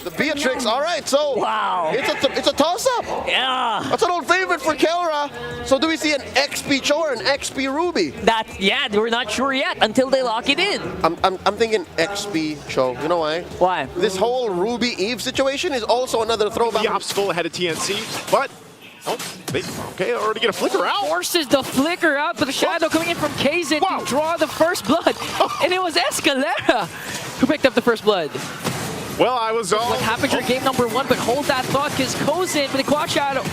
The Beatrix, all right, so Wow. it's a toss-up. Yeah. That's an old favorite for Kelra. So do we see an XP Cho or an XP Ruby? Yeah, we're not sure yet until they lock it in. I'm thinking XP Cho. You know why? Why? This whole Ruby Eve situation is also another throwback. The obstacle ahead of TNC, but okay, already get a flicker out. Forces the flicker out, but the shadow coming in from Kazin to draw the first blood. And it was Escalera who picked up the first blood. Well, I was all... What happened during game number 1, but hold that thought, because Kozin with the quad shadow.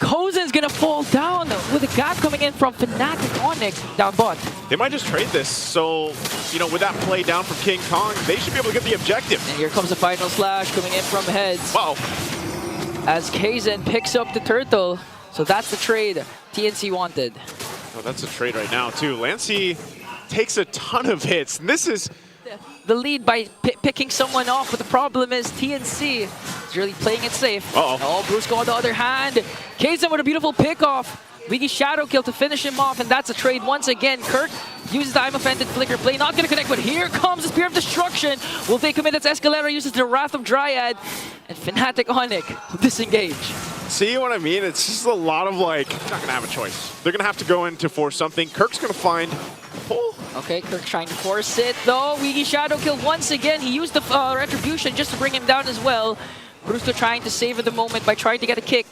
Kozin's gonna fall down with a gap coming in from Fnatic ONIC down bot. They might just trade this, so, you know, with that play down from King Kong, they should be able to get the objective. And here comes the final slash coming in from Heads. Wow. As Kazin picks up the turtle. So that's the trade TNC wanted. Oh, that's a trade right now, too. Lancey takes a ton of hits, and this is... The lead by picking someone off, but the problem is TNC is really playing it safe. Oh, Brusco on the other hand. Kazin with a beautiful pick-off. Wiggy shadow kill to finish him off, and that's a trade once again. Kirk uses the I'm Offended flicker play, not gonna connect, but here comes the Spear of Destruction. Will they commit? It's Escalera uses the Wrath of Dryad, and Fnatic ONIC disengage. See what I mean? It's just a lot of like, not gonna have a choice. They're gonna have to go in to force something. Kirk's gonna find pull. Okay, Kirk trying to force it though. Wiggy shadow kill once again. He used the Retribution just to bring him down as well. Brusco trying to save at the moment by trying to get a kick.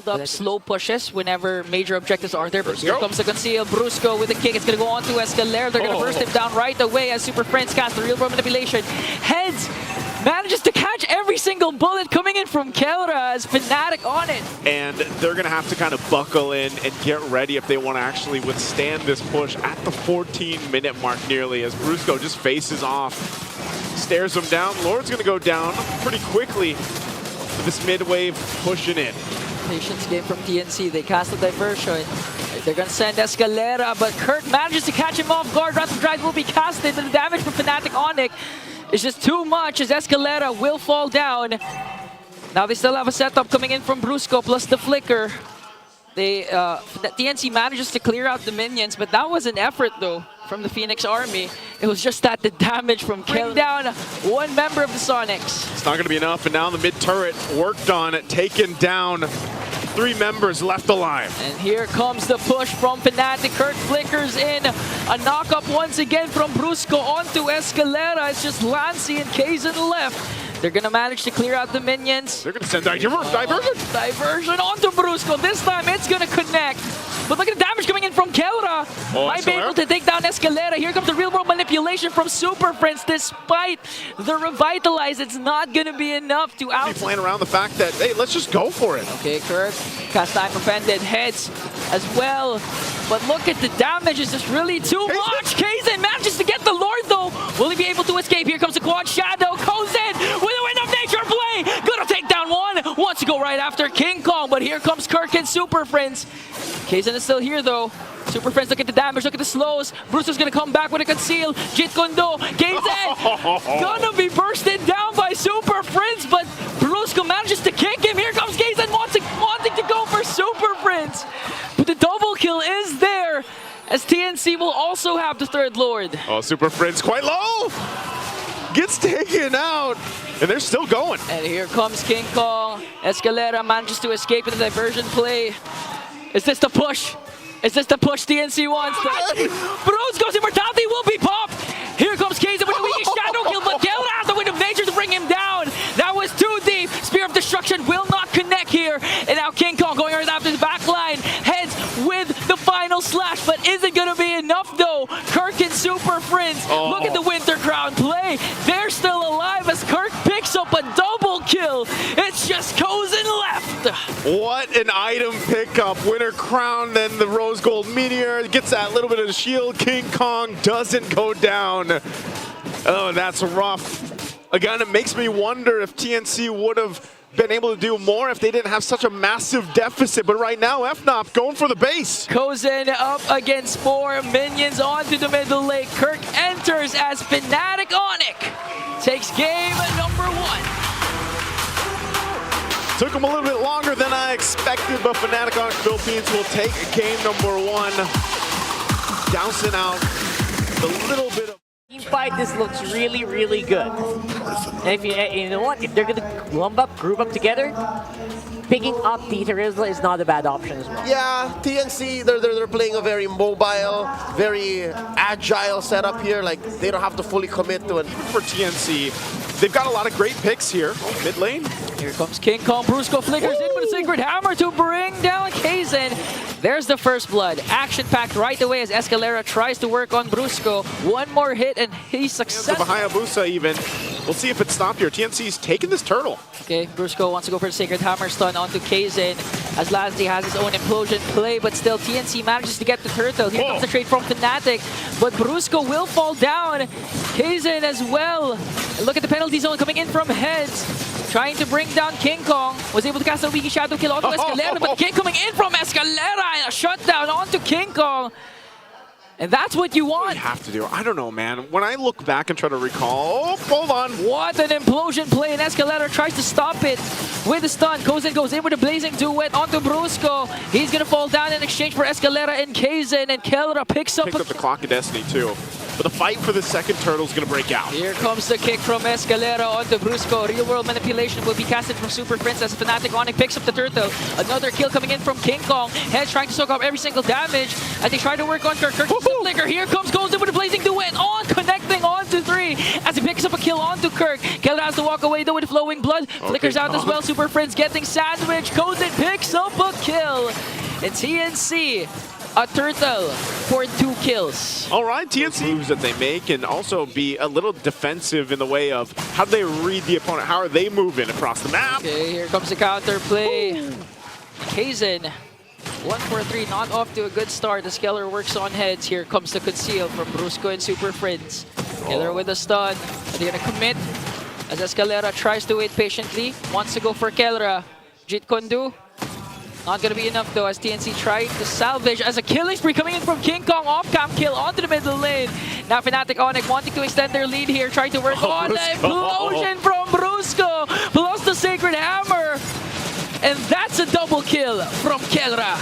Up slow pushes whenever major objectives are there, but here comes the conceal. Brusco with a kick. It's gonna go on to Escalera. They're gonna burst him down right away as Super Friends cast the real world manipulation. Heads manages to catch every single bullet coming in from Kelra as Fnatic on it. And they're gonna have to kind of buckle in and get ready if they want to actually withstand this push at the 14-minute mark nearly, as Brusco just faces off, stares him down. Lord's gonna go down pretty quickly with this mid-wave pushing in. Patience game from TNC. They cast the diversion. They're gonna send Escalera, but Kurt manages to catch him off guard. Wrath of Dryad will be casted, but the damage from Fnatic ONIC is just too much as Escalera will fall down. Now they still have a setup coming in from Brusco plus the flicker. TNC manages to clear out the minions, but that was an effort though from the Phoenix army. It was just that the damage from killing down one member of the Sonics. It's not going to be enough, and now the mid turret worked on it, taken down. 3 members left alive. And here comes the push from Fnatic. Kurt flickers in. A knock-up once again from Brusco onto Escalera. It's just Lancey and Kazin left. They're gonna manage to clear out the minions. They're gonna send diversion. Diversion onto Brusco. This time it's gonna connect. But look at the damage coming in from Kelra. Might be able to take down Escalera. Here comes the real world manipulation from Super Friends. Despite the revitalize, it's not gonna be enough to out. Playing around the fact that, hey, let's just go for it. Okay, Kirk, cast time offended, Heads as well. But look at the damage, it's just really too much. Kazin manages to get the Lord though. Will he be able to escape? Here comes the quad shadow. Kozin with a Wind of Nature play. Gonna take down one. Wants to go right after King Kong, but here comes Kirk and Super Friends. Kazin is still here though. Super Friends, look at the damage, look at the slows. Brusco's gonna come back with a conceal. Jit Kondo, Kazin gonna be bursted down by Super Friends, but Brusco manages to kick him. Here comes Kazin wanting to go for Super Friends. But the double kill is there, as TNC will also have the third Lord. Oh, Super Friends quite low. Gets taken out, and they're still going. And here comes King Kong. Escalera manages to escape in the diversion play. Is this the push? Is this the push TNC wants? Brusco's immortality will be popped. Here comes Kazin with a weak shadow kill, but Kelra has the Wind of Nature to bring him down. That was too deep. Spear of Destruction will not connect here. And now King Kong going right after the back line. Heads with the final slash, but is it gonna be enough though? Kirk and Super Friends. Look at the Winter Crown play. They're still alive as Kirk picks up a double kill. It's just Kozin left. What an item pickup. Winter Crown, then the Rose Gold Meteor. Gets that little bit of the shield. King Kong doesn't go down. Oh, that's rough. Again, it makes me wonder if TNC would have been able to do more if they didn't have such a massive deficit. But right now, FNOP going for the base. Kozin up against 4 minions onto the middle lane. Kirk enters as Fnatic ONIC takes game number 1. Took them a little bit longer than I expected, but Fnatic ONIC Philippines will take game number 1. Dousing out the little bit of... Team fight side, this looks really, really good. And if you know what, if they're gonna group up together, picking up the Terizla is not a bad option as well. Yeah, TNC, they're playing a very mobile, very agile setup here. Like, they don't have to fully commit to it. For TNC, they've got a lot of great picks here. Mid lane. Here comes King Kong. Brusco flickers in with a Sacred Hammer to bring down Kaizen. There's the first blood. Action-packed right away as Escalera tries to work on Brusco. One more hit and he's successful. The Hayabusa even. We'll see if it's stopped here. TNC's taking this turtle. Okay, Brusco wants to go for the Sacred Hammer stun onto Kaizen as Lansdy has his own implosion play, but still TNC manages to get the turtle. Here comes the trade from Fnatic, but Brusco will fall down. Kaizen as well. And look at the penalty zone coming in from Heads. Trying to bring down King Kong. Was able to cast a Wiki Shadow kill onto Escalera, but the kick coming in from Escalera and a shutdown onto King Kong. And that's what you want. You have to do. I don't know, man. When I look back and try to recall, oh, hold on. What an implosion play, and Escalera tries to stop it with the stun. Kaizen goes in with a blazing duet onto Brusco. He's gonna fall down in exchange for Escalera and Kaizen, and Kelra picks up the Clock of Destiny too. But the fight for the second turtle is going to break out. Here comes the kick from Escalera onto Brusco. Real world manipulation will be casted from Super Prince as Fnatic ONIC picks up the turtle. Another kill coming in from King Kong. Heads trying to soak up every single damage as they try to work on Kirk. Kirk gets the flicker. Here comes Golden with a blazing duet on, connecting onto 3 as he picks up a kill onto Kirk. Kelra has to walk away though with flowing blood. Flickers out as well. Super Prince getting sandwiched. Golden picks up a kill. And TNC, a turtle for 2 kills. All right, TNC moves that they make and also be a little defensive in the way of how do they read the opponent? How are they moving across the map? Okay, here comes the counter play. Kaizen, 1-4-3, not off to a good start. The Skeller works on Heads. Here comes the conceal from Brusco and Super Prince. Killer with a stun. Are they gonna commit? As Escalera tries to wait patiently, wants to go for Kelra. Jit Kondu. Not gonna be enough though as TNC tried to salvage as a killing spree coming in from King Kong. Off-cam kill onto the middle lane. Now Fnatic ONIC wanting to extend their lead here, trying to work on the implosion from Brusco, plus the Sacred Hammer. And that's a double kill from Kelra.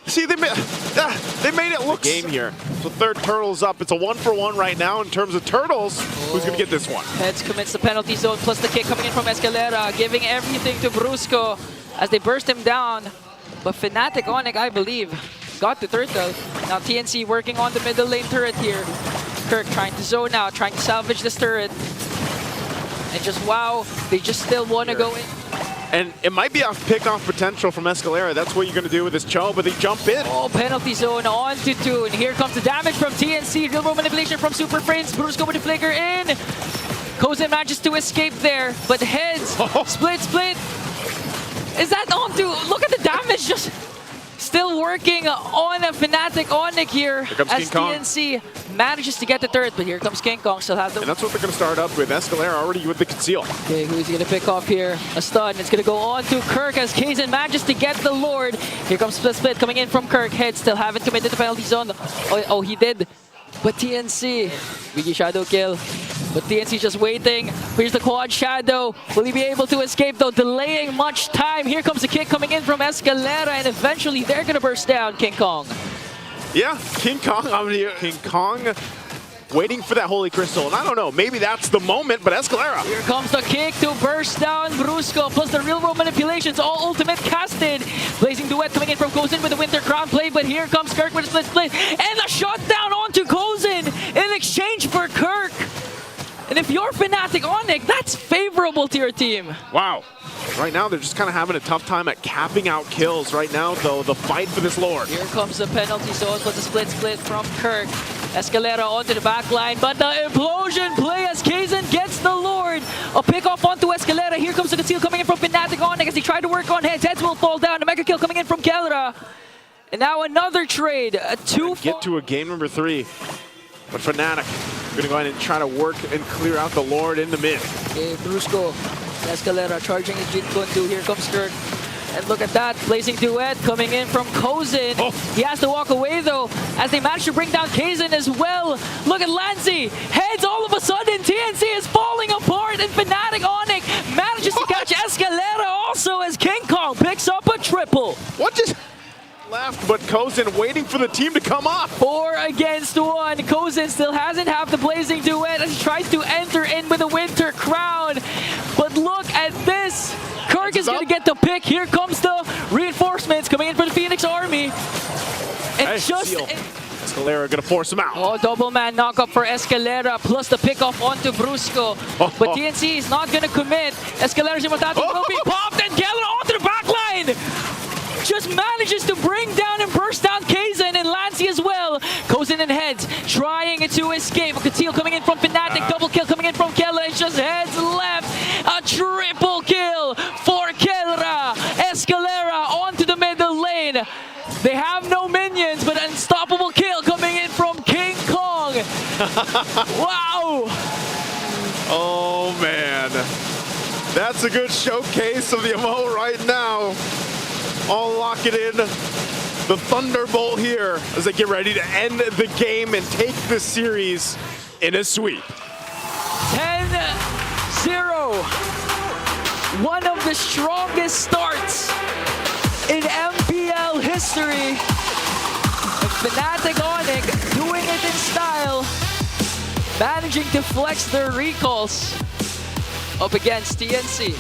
See, they made it look game here. So third turtle's up. It's a 1-for-1 right now in terms of turtles. Who's gonna get this one? Heads commits the penalty zone plus the kick coming in from Escalera, giving everything to Brusco as they burst him down. But Fnatic ONIC, I believe, got the turtle. Now TNC working on the middle lane turret here. Kirk trying to zone out, trying to salvage this turret. And just wow, they just still want to go in. And it might be a pick-off potential from Escalera. That's what you're going to do with this Cho, but they jump in. Oh, penalty zone on to 2. And here comes the damage from TNC. Real world manipulation from Super Prince. Brusco with the flicker in. Kaizen manages to escape there, but Heads, split. Is that on to, look at the damage, just still working on a Fnatic ONIC here as TNC manages to get the turret, but here comes King Kong, still has the... And that's what they're going to start up with. Escalera already with the conceal. Okay, who's he going to pick off here? A stun, it's going to go on to Kirk as Kaizen manages to get the Lord. Here comes Split coming in from Kirk. Head still haven't committed the penalty zone. Oh, he did. But TNC, Wiki Shadow kill. But TNC just waiting. Here's the quad shadow. Will he be able to escape though? Delaying much time. Here comes the kick coming in from Escalera, and eventually they're gonna burst down King Kong. Yeah, King Kong waiting for that Holy Crystal. And I don't know, maybe that's the moment, but Escalera. Here comes the kick to burst down Brusco, plus the real world manipulations, all ultimate casted. Blazing duet coming in from Kaizen with the Winter Crown play, but here comes Kirk with a split. And a shutdown onto Kaizen in exchange for Kirk. And if you're Fnatic ONIC, that's favorable to your team. Wow. Right now, they're just kind of having a tough time at capping out kills. Right now, though, the fight for this Lord. Here comes the penalty zone, but the split from Kirk. Escalera onto the back line, but the implosion play as Kaizen gets the Lord. A pick off onto Escalera. Here comes the conceal coming in from Fnatic ONIC as they try to work on Heads. Heads will fall down. A mega kill coming in from Kelra. And now another trade. Get to a game number 3. But Fnatic going to go ahead and try to work and clear out the Lord in the mid. Okay, Brusco, Escalera charging his Jit Kondu. Here comes Kirk. And look at that, blazing duet coming in from Kaizen. He has to walk away though, as they manage to bring down Kaizen as well. Look at Lansdy. Heads all of a sudden, TNC is falling apart, and Fnatic ONIC manages to catch Escalera also as King Kong picks up a triple. left, but Kozin waiting for the team to come up. 4 against 1. Kozin still hasn't have the Blazing Duet as he tries to enter in with a Winter Crown. But look at this. Kirk is going to get the pick. Here comes the reinforcements coming in for the Phoenix Army. And Nice just... steal. Escalera gonna force him out. Oh, double man knockup for Escalera plus the pickoff onto Brusco. But TNC is not gonna commit. Escalera's Imatato will be popped and Keller onto the back line. Just manages to bring down and burst down Kaizen and Lancy as well. Kozin and Heads trying to escape. Katil coming in from Fnatic. Double kill coming in from Keller. It's just Heads left. A triple kill for Keller. Escalera onto the middle lane. They have no minions, but unstoppable kill coming in from King Kong. Wow. Oh man, that's a good showcase of the MO right now. I'll lock it in. The Thunderbolt here as they get ready to end the game and take this series in a sweep. 10-0. One of the strongest starts in MPL history. Fnatic ONIC doing it in style, managing to flex their recalls up against TNC.